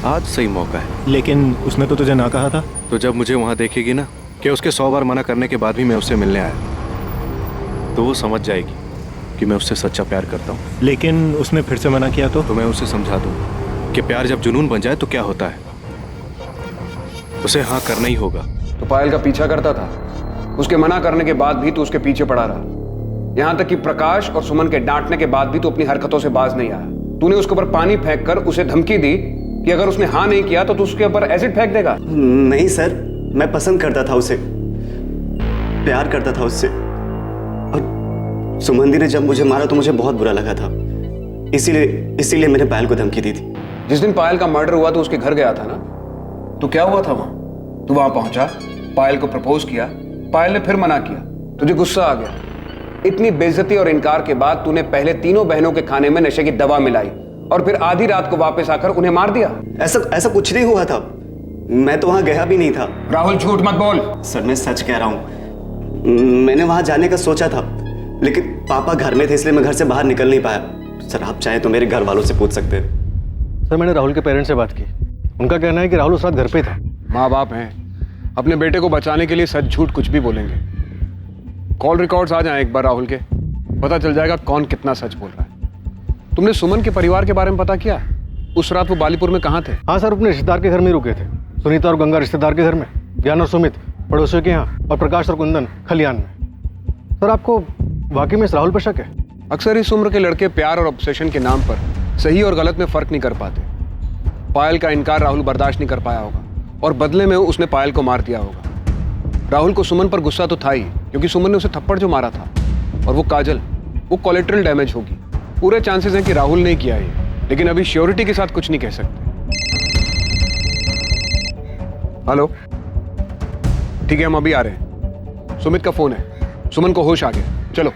आज सही मौका है। लेकिन उसने तो तुझे ना कहा था। तो जब मुझे वहाँ देखेगी ना कि उसके 100 बार मना करने के बाद भी मैं उससे मिलने आया, तो वो समझ जाएगी कि मैं उससे सच्चा प्यार करता हूँ। लेकिन उसने फिर से मना किया तो मैं उसे समझा दूँ कि प्यार जब जुनून बन जाए तो क्या होता है, उसे हाँ करना ही होगा। तो पायल का पीछा करता था, उसके मना करने के बाद भी तू उसके पीछे पड़ा रहा, यहां तक कि प्रकाश और सुमन के डांटने के बाद भी तू अपनी हरकतों से बाज नहीं आया। तूने उसके ऊपर पानी फेंक कर उसे धमकी दी कि अगर उसने हाँ नहीं किया तो तू उसके ऊपर एसिड फेंक देगा। नहीं सर, मैं पसंद करता था उसे, प्यार करता था उससे, और सुमन दी ने जब मुझे मारा तो मुझे बहुत बुरा लगा था, इसीलिए मैंने पायल को धमकी दी थी। जिस दिन पायल का मर्डर हुआ तो उसके घर गया था ना, तो क्या हुआ था वहां? तू वहां पहुंचा, पायल को प्रपोज किया, पायल ने फिर मना किया, तुझे गुस्सा आ गया। इतनी बेइज्जती और इनकार के बाद तूने पहले तीनों बहनों के खाने में नशे की दवा मिलाई और फिर आधी रात को वापस आकर उन्हें मार दिया। ऐसा कुछ नहीं हुआ था, मैं तो वहां गया भी नहीं था। राहुल झूठ मत बोल। सर मैं सच कह रहा हूं, मैंने वहां जाने का सोचा था, लेकिन पापा घर में थे इसलिए मैं घर से बाहर निकल नहीं पाया। सर आप चाहे तो मेरे घर वालों से पूछ सकते हैं। सर मैंने राहुल के पेरेंट्स से बात की, उनका कहना है कि राहुल उस रात घर पे था। माँ बाप हैं, अपने बेटे को बचाने के लिए सच झूठ कुछ भी बोलेंगे। कॉल रिकॉर्ड्स आ जाएं एक बार राहुल के, पता चल जाएगा कौन कितना सच बोल रहा है। तुमने सुमन के परिवार के बारे में पता किया? उस रात वो बालीपुर में कहाँ थे? हाँ सर, अपने रिश्तेदार के घर में रुके थे। सुनीता और गंगा रिश्तेदार के घर में, ज्ञान और सुमित पड़ोसियों के यहाँ, और प्रकाश और कुंदन खलियान में। सर आपको वाकई में इस राहुल पर शक है? अक्सर इस उम्र के लड़के प्यार और ऑब्सेशन के नाम पर सही और गलत में फर्क नहीं कर पाते। पायल का इनकार राहुल बर्दाश्त नहीं कर पाया होगा और बदले में उसने पायल को मार दिया होगा। राहुल को सुमन पर गुस्सा तो था ही, क्योंकि सुमन ने उसे थप्पड़ जो मारा था, और वो काजल, वो कोलेट्रल डैमेज होगी। पूरे चांसेस हैं कि राहुल ने किया ये, लेकिन अभी श्योरिटी के साथ कुछ नहीं कह सकते। हेलो, ठीक है हम अभी आ रहे हैं। सुमित का फोन है, सुमन को होश आ गया, चलो।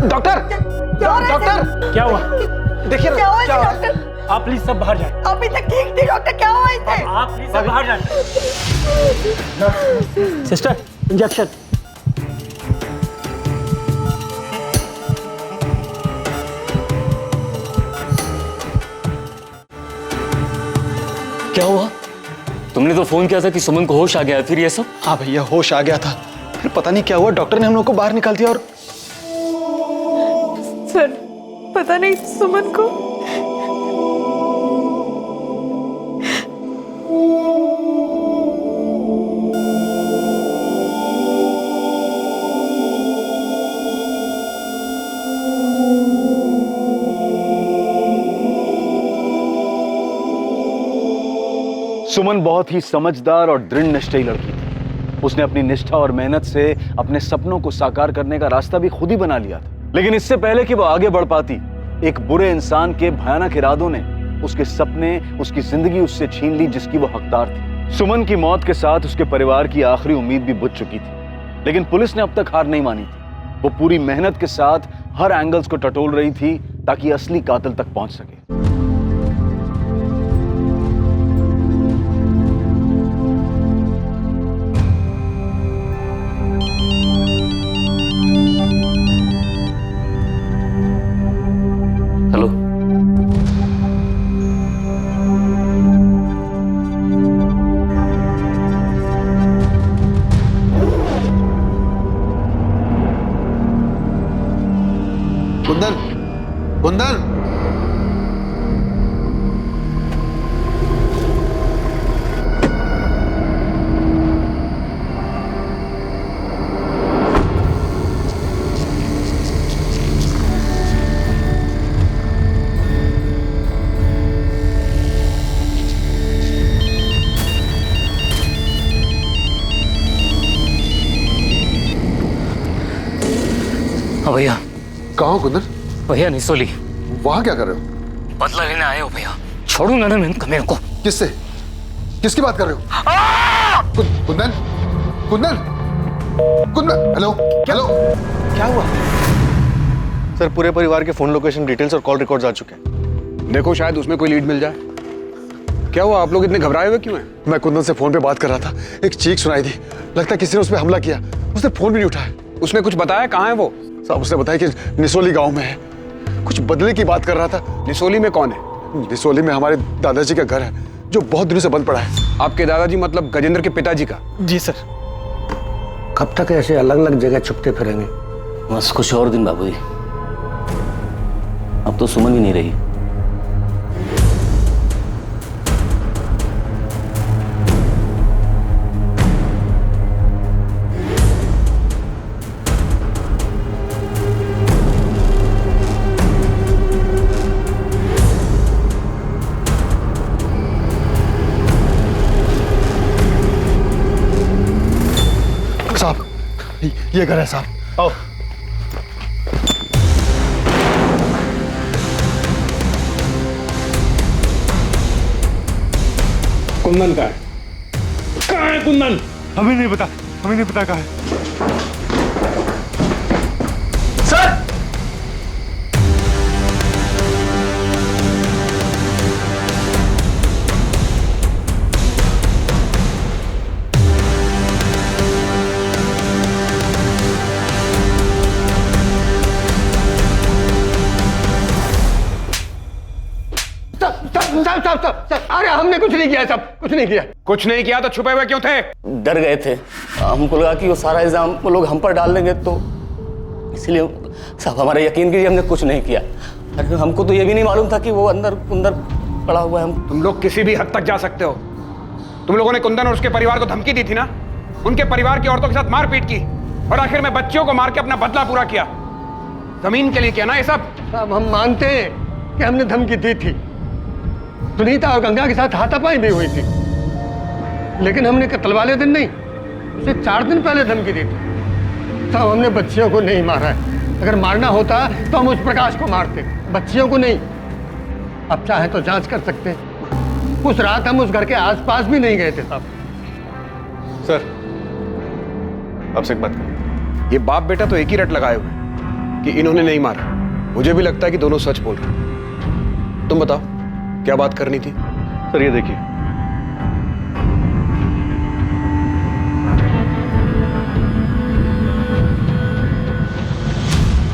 डॉक्टर, डॉक्टर क्या हुआ? देखिए क्या हुआ क्या डॉक्टर? आप प्लीज सब बाहर जाएं। अभी तक ठीक थी डॉक्टर, क्या हुआ इसे? आप प्लीज सब बाहर जाएं। Sister injection. क्या हुआ? तुमने तो फोन किया था कि सुमन को होश आ गया, फिर ये सब? हाँ भैया होश आ गया था, फिर पता नहीं क्या हुआ, डॉक्टर ने हम लोग को बाहर निकाल दिया। और सर पता नहीं सुमन को सुमन बहुत ही समझदार और दृढ़ निश्चयी लड़की थी। उसने अपनी निष्ठा और मेहनत से अपने सपनों को साकार करने का रास्ता भी खुद ही बना लिया था। लेकिन इससे पहले कि वो आगे बढ़ पाती, एक बुरे इंसान के भयानक इरादों ने उसके सपने, उसकी जिंदगी उससे छीन ली जिसकी वो हकदार थी। सुमन की मौत के साथ उसके परिवार की आखिरी उम्मीद भी बुझ चुकी थी, लेकिन पुलिस ने अब तक हार नहीं मानी थी। वो पूरी मेहनत के साथ हर एंगल्स को टटोल रही थी ताकि असली कातिल तक पहुंच सके। कुंदन, कुंदन। हाँ भैया। कहाँ हो कुंदन? भैया निसोली। वहां क्या कर रहे हो? बदला लेने आए हो भैया। छोड़ूंगा ना मैं मेरे को। किससे? किसकी बात कर रहे हो? कुंदन, कुंदन, कुंदन। Hello, hello. क्या हुआ? सर पूरे परिवार के फोन लोकेशन डिटेल्स और कॉल रिकॉर्ड्स आ चुके हैं। देखो शायद उसमें कोई लीड मिल जाए। क्या हुआ, आप लोग इतने घबराए हुए क्यों हैं? मैं कुंदन से फोन पे बात कर रहा था, एक चीख सुनाई दी। लगता है किसी ने उस पर हमला किया। उसने फोन भी नहीं उठाया। उसने कुछ बताया? कहाँ है वो? साहब उसने बताया कि निसोली गांव में है। कुछ बदले की बात कर रहा था। निसोली में कौन है? निसोली में हमारे दादाजी का घर है जो बहुत दिनों से बंद पड़ा है। आपके दादाजी मतलब गजेंद्र के पिताजी का? जी सर। कब तक ऐसे अलग अलग जगह छुपते फिरेंगे? बस कुछ और दिन बाबूजी। अब तो सुमन भी नहीं रही। ये घर है साहब। आओ। कुंदन कहाँ है? कहाँ है कुंदन? हमें नहीं पता, हमें नहीं पता कहाँ है। सर! साहब, अरे हमने कुछ नहीं किया साहब, कुछ नहीं किया। कुछ नहीं किया तो छुपे हुए क्यों थे? डर गए थे। हमको लगा कि वो सारा इल्जाम वो लोग हम पर डाल देंगे, तो इसलिए साहब हमारा यकीन कीजिए हमने कुछ नहीं किया। अरे हमको तो ये भी नहीं मालूम था कि वो अंदर पड़ा हुआ है। तुम लोग किसी भी हद तक जा सकते हो। तुम लोगों ने कुंदन और उसके परिवार को धमकी दी थी ना, उनके परिवार की औरतों के साथ मारपीट की और आखिर में बच्चियों को मार के अपना बदला पूरा किया। जमीन के लिए किया ना ये सब? साहब हम मानते हैं कि हमने धमकी दी थी। सुनीता और गंगा के साथ हाथापाई भी हुई थी, लेकिन हमने कत्ल वाले दिन नहीं, उसे 4 दिन पहले धमकी दी थी। साहब हमने बच्चियों को नहीं मारा है। अगर मारना होता तो हम उस प्रकाश को मारते, बच्चियों को नहीं। अब चाहे तो जांच कर सकते हैं। उस रात हम उस घर के आसपास भी नहीं गए थे साहब। सर आपसे एक बात करें। ये बाप बेटा तो एक ही रट लगाए हुए कि इन्होंने नहीं मारा। मुझे भी लगता है कि दोनों सच बोल रहे। तुम बताओ क्या बात करनी थी? सर ये देखिए,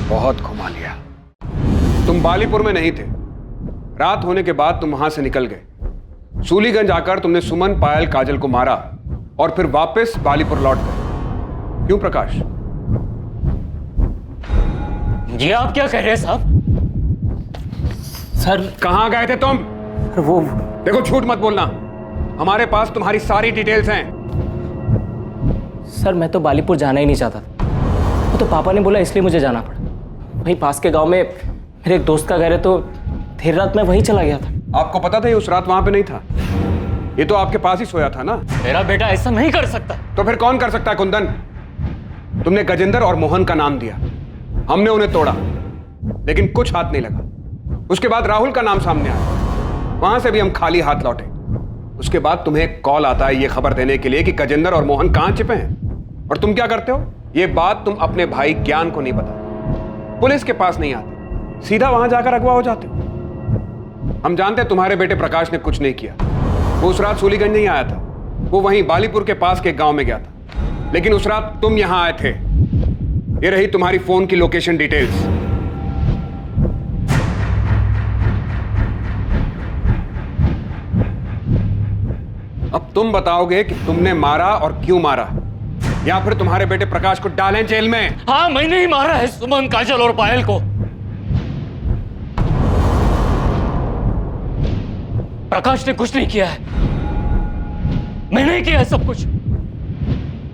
बहुत घुमा लिया। तुम बालीपुर में नहीं थे। रात होने के बाद तुम वहां से निकल गए। सूलीगंज आकर तुमने सुमन, पायल, काजल को मारा और फिर वापस बालीपुर लौट गए। क्यों प्रकाश? ये आप क्या कह रहे हैं साहब? सर कहां गए थे तुम? वो देखो झूठ मत बोलना, हमारे पास तुम्हारी सारी डिटेल्स हैं। सर मैं तो बालीपुर जाना ही नहीं चाहता था। वो तो पापा ने बोला इसलिए मुझे जाना पड़ा। वहीं पास के गांव में मेरे एक दोस्त का घर है, तो देर रात में वहीं चला गया था। आपको पता था ये उस रात वहां पे नहीं था? ये तो आपके पास ही सोया था ना? मेरा बेटा ऐसा नहीं कर सकता। तो फिर कौन कर सकता है कुंदन? तुमने गजेंद्र और मोहन का नाम दिया, हमने उन्हें तोड़ा, लेकिन कुछ हाथ नहीं लगा। उसके बाद राहुल का नाम सामने आया, वहां से भी हम खाली हाथ लौटे। उसके बाद तुम्हें एक कॉल आता है ये खबर देने के लिए कि गजेंद्र और मोहन कहां छिपे हैं। और तुम क्या करते हो? ये बात तुम अपने भाई ज्ञान को नहीं बताते, पुलिस के पास नहीं आते, सीधा वहां जाकर अगवा हो जाते हो। हम जानते हैं तुम्हारे बेटे प्रकाश ने कुछ नहीं किया। वो उस रात सूलीगंज नहीं आया था, वो वहीं बालीपुर के पास के एक गांव में गया था। लेकिन उस रात तुम यहां आए थे। ये रही तुम्हारी फोन की लोकेशन डिटेल्स। अब तुम बताओगे कि तुमने मारा और क्यों मारा, या फिर तुम्हारे बेटे प्रकाश को डालें जेल में? हाँ मैंने ही मारा है सुमन, काजल और पायल को। प्रकाश ने कुछ नहीं किया है, मैंने किया है सब कुछ।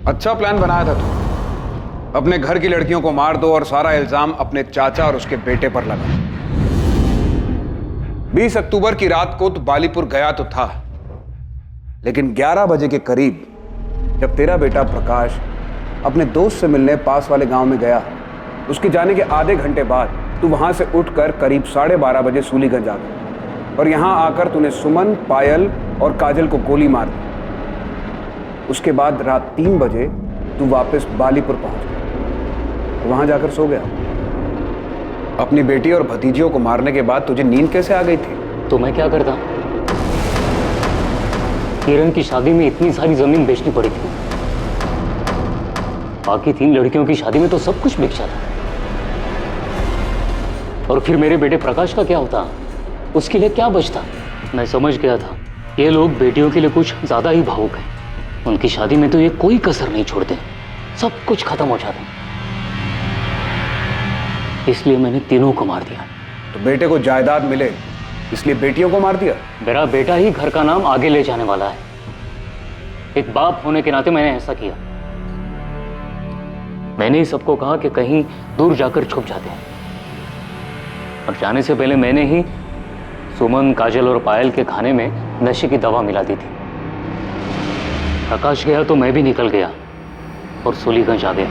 अच्छा प्लान बनाया था तू, अपने घर की लड़कियों को मार दो और सारा इल्जाम अपने चाचा और उसके बेटे पर लगा। 20 अक्टूबर की रात को तो बालीपुर गया तो था, लेकिन 11 बजे के करीब जब तेरा बेटा प्रकाश अपने दोस्त से मिलने पास वाले गांव में गया, उसके जाने के आधे घंटे बाद तू वहां से उठकर करीब 12:30 बजे सूलीगंज आ गया और यहां आकर तूने सुमन, पायल और काजल को गोली मार दी। उसके बाद रात 3 बजे तू वापस बालीपुर पहुंच गया, वहां जाकर सो गया। अपनी बेटी और भतीजियों को मारने के बाद तुझे नींद कैसे आ गई थी? तो मैं क्या करता? किरण की शादी में इतनी सारी जमीन बेचनी पड़ी थी, बाकी 3 लड़कियों की शादी में तो सब कुछ बिक जाता। और फिर मेरे बेटे प्रकाश का क्या होता? उसके लिए क्या बचता? मैं समझ गया था ये लोग बेटियों के लिए कुछ ज्यादा ही भावुक हैं। उनकी शादी में तो ये कोई कसर नहीं छोड़ते, सब कुछ खत्म हो जाता। इसलिए मैंने तीनों को मार दिया। तो बेटे को जायदाद मिले इसलिए बेटियों को मार दिया? मेरा बेटा ही घर का नाम आगे ले जाने वाला है। एक बाप होने के नाते मैंने ऐसा किया। मैंने ही सबको कहा कि कहीं दूर जाकर छुप जाते हैं, और जाने से पहले मैंने ही सुमन, काजल और पायल के खाने में नशे की दवा मिला दी थी। प्रकाश गया तो मैं भी निकल गया और सूलीगंज आ गया।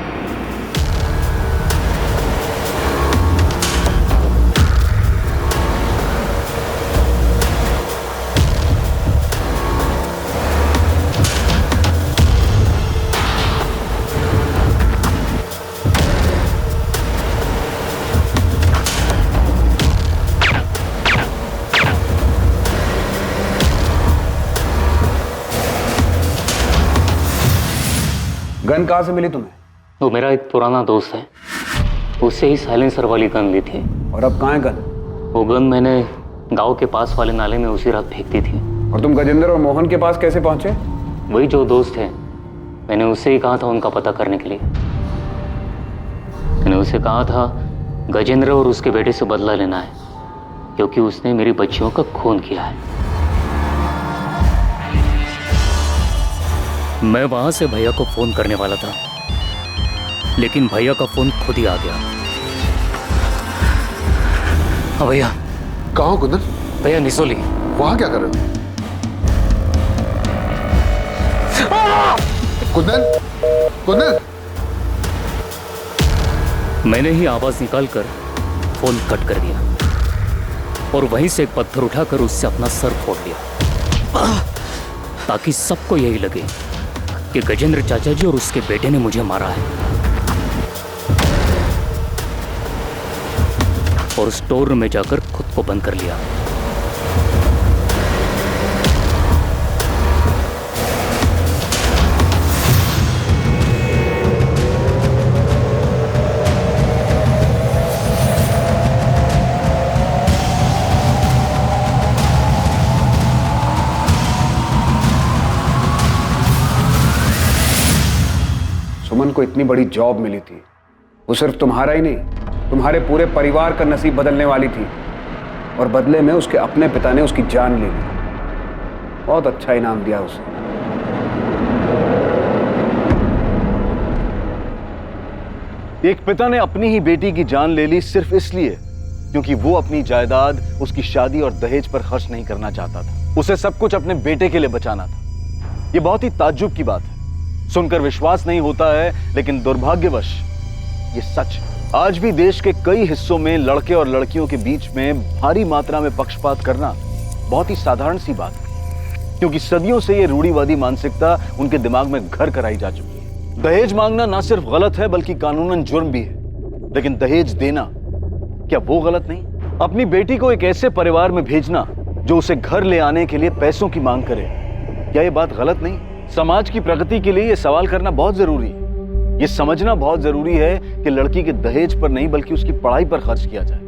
गन कहां से मिली तुम्हें? वो मेरा एक पुराना दोस्त है, उससे ही साइलेंसर वाली गन ली थी। और अब कहां है गन? वो गन मैंने गांव के पास वाले नाले में उसी रात फेंक दी थी। और तुम गजेंद्र और मोहन के पास कैसे पहुंचे? वही जो दोस्त है, मैंने उससे ही कहा था उनका पता करने के लिए। मैंने उसे कहा था गजेंद्र और उसके बेटे से बदला लेना है, क्योंकि उसने मेरी बच्चियों का खून किया है। मैं वहां से भैया को फोन करने वाला था, लेकिन भैया का फोन खुद ही आ गया। हाँ भैया। कहाँ हो कुंदन? भैया निसोली। वहां क्या कर रहे हो? कुंदन, कुंदन! मैंने ही आवाज निकालकर फोन कट कर दिया और वहीं से एक पत्थर उठाकर उससे अपना सर फोड़ लिया, ताकि सबको यही लगे कि गजेंद्र चाचा जी और उसके बेटे ने मुझे मारा है। और स्टोर रूम में जाकर खुद को बंद कर लिया। सुमन को इतनी बड़ी जॉब मिली थी, वो सिर्फ तुम्हारा ही नहीं, तुम्हारे पूरे परिवार का नसीब बदलने वाली थी, और बदले में उसके अपने पिता ने उसकी जान ले ली। बहुत अच्छा इनाम दिया उसे। एक पिता ने अपनी ही बेटी की जान ले ली सिर्फ इसलिए क्योंकि वो अपनी जायदाद, उसकी शादी और दहेज पर खर्च नहीं करना चाहता था। उसे सब कुछ अपने बेटे के लिए बचाना था। ये बहुत ही ताज्जुब की बात है, सुनकर विश्वास नहीं होता है, लेकिन दुर्भाग्यवश ये सच है। आज भी देश के कई हिस्सों में लड़के और लड़कियों के बीच में भारी मात्रा में पक्षपात करना बहुत ही साधारण सी बात है, क्योंकि सदियों से ये रूढ़िवादी मानसिकता उनके दिमाग में घर कराई जा चुकी है। दहेज मांगना ना सिर्फ गलत है बल्कि कानूनन जुर्म भी है, लेकिन दहेज देना क्या वो गलत नहीं? अपनी बेटी को एक ऐसे परिवार में भेजना जो उसे घर ले आने के लिए पैसों की मांग करे, क्या ये बात गलत नहीं? समाज की प्रगति के लिए ये सवाल करना बहुत जरूरी है। ये समझना बहुत जरूरी है कि लड़की के दहेज पर नहीं बल्कि उसकी पढ़ाई पर खर्च किया जाए,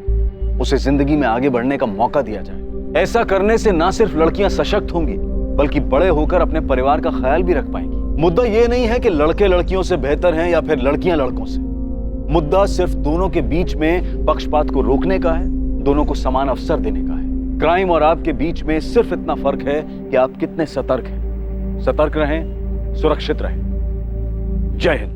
उसे जिंदगी में आगे बढ़ने का मौका दिया जाए। ऐसा करने से ना सिर्फ लड़कियां सशक्त होंगी बल्कि बड़े होकर अपने परिवार का ख्याल भी रख पाएंगी। मुद्दा ये नहीं है कि लड़के लड़कियों से बेहतर हैं या फिर लड़कियां लड़कों से। मुद्दा सिर्फ दोनों के बीच में पक्षपात को रोकने का है, दोनों को समान अवसर देने का है। क्राइम और आपके बीच में सिर्फ इतना फर्क है कि आप कितने सतर्क हैं। सतर्क रहें, सुरक्षित रहें। जय हिंद।